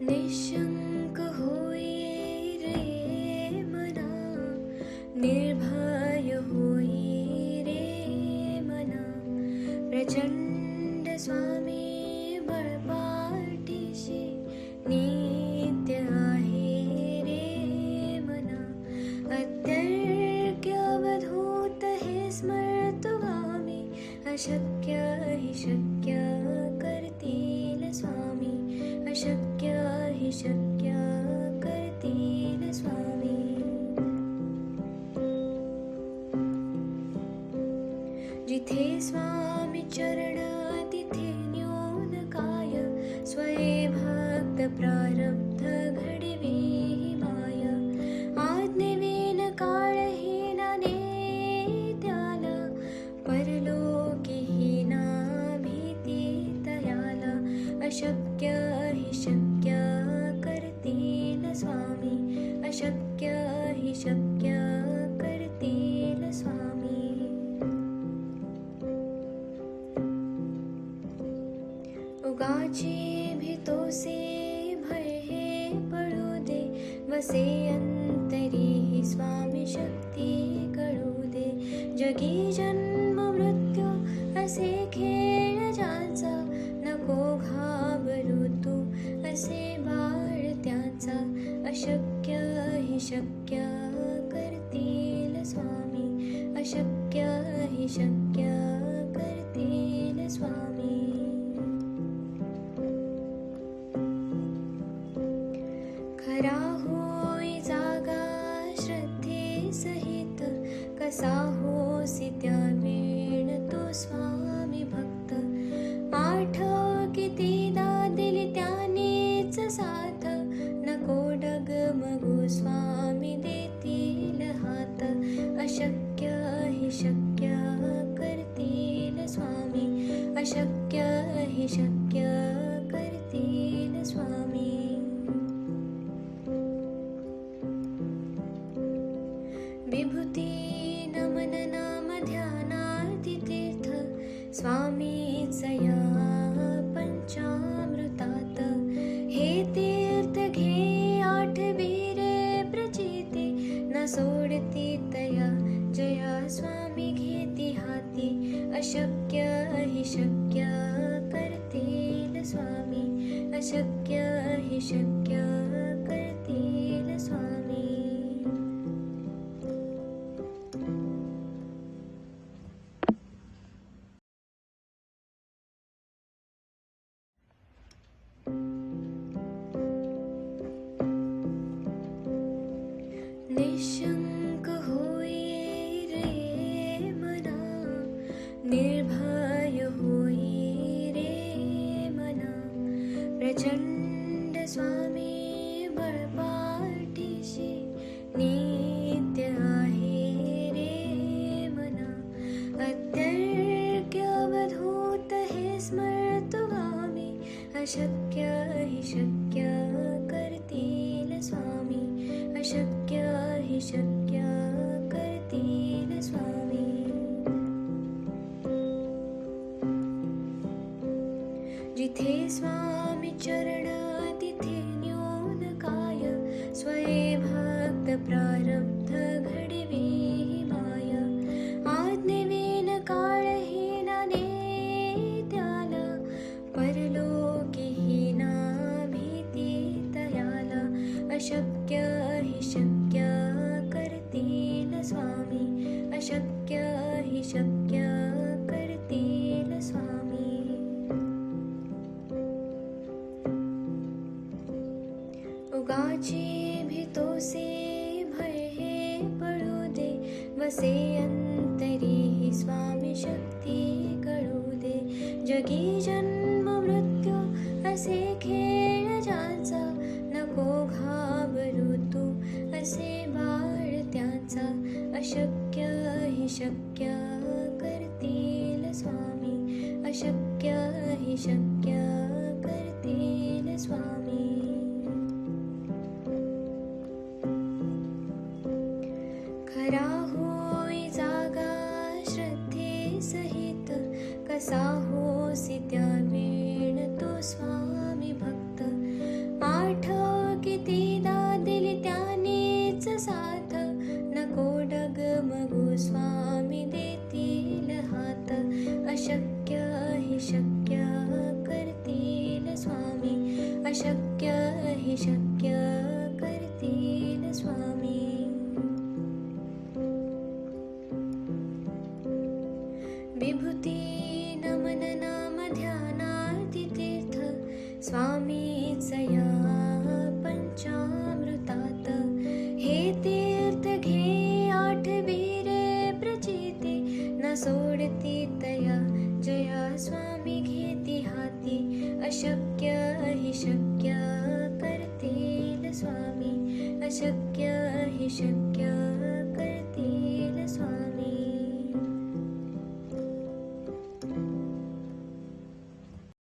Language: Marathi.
निशंक होई रे मना, निर्भय होई रे मना, प्रचंड स्वामी बळपाठीशी नित्य आहे रे मना. अत्यर्क्य अवधूत हे स्मर्तुगामी, अशक्य हि शक्य करतील स्वामी, अशक्य हि शक्य करतील स्वामी. जिथे स्वामी चरण तिथे न्यून काय, स्वये भक्त प्रारब्ध घडवी माय. आज्ञेविन काळहीना नेत्याला, परलोकीहीना भीती तयाला. अशक्य हि शक्य करतील स्वामी, अशक्य हि शक्य करतील स्वामी. उगाची भीतोसे भय हे पळू दे, वसे अंतरी ही स्वामी शक्ती कळू दे. जगी जन्म मृत्यू असे खेळ ज्याचा, नको घाबरू तू असे बाळ त्याचा. अशक्य हि शक्य करतील स्वामी, अशक्य हि शक्य करतील स्वामी. खरा होई जागा श्रद्धे सहित, कसा होसी त्या वेळ तो स्वामी भक्त. आठव कितीदा दिली त्यानेच साथ, नको डगमगू स्वामी देतील हात. अशक्य हि शक्य करतील स्वामी, अशक्य हि शक्य करतील स्वामी. विभूती नमन नाम ध्यानार्ती तीर्थ, स्वामीच या पंचामृतात. हे तीर्थ घे आठवी रे प्रचिती, न सोडती तया जया स्वामी घेती हाती. अशक्य हि शक्य करतील स्वामी, अशक्य हि शक्य करतील स्वामी. निशंक होई रे मना, निर्भय होई रे मना. प्रचंड स्वामी बळपाठीशी नित्य आहे रे मना. अत्यर्क्य अवधूत हे स्मर्तुगामी, अशक्य हि शक्य करतील स्वामी, अशक्य हि शक्य करतील स्वामी. जिथे स्वामी चरण तिथे न्यून काय, स्वये भक्त प्रारब्ध घडवी माय. आज्ञेविन काळहीना नेत्याला, परलोकीहीना भीती तयाला. अशक्य हि शक्य करतील स्वामी, अशक्य हि शक्य करतील स्वामी. उगाची भीतोसे भय हे पळू दे, वसे अंतरी ही स्वामी शक्ती कळू दे. जगी जन्म मृत्यू असे खेळ ज्याचा, नको घाबरू तू असे बाळ त्याचा. अशक्य हि शक्य करतील स्वामी, अशक्य हि शक्य करतील स्वामी. खरा होई जागा श्रद्धे सहित, कसा होसी त्या वेळ तो स्वामी भक्त. आठ कितीदा दिली त्यानेच साथ, नको डगमगू स्वामी देतील हात. अशक्य हि शक्य करतील स्वामी, अशक्य हि शक्य करतील स्वामी. विभूती नमन नाम ध्यानार्थ तीर्थ, स्वामीच या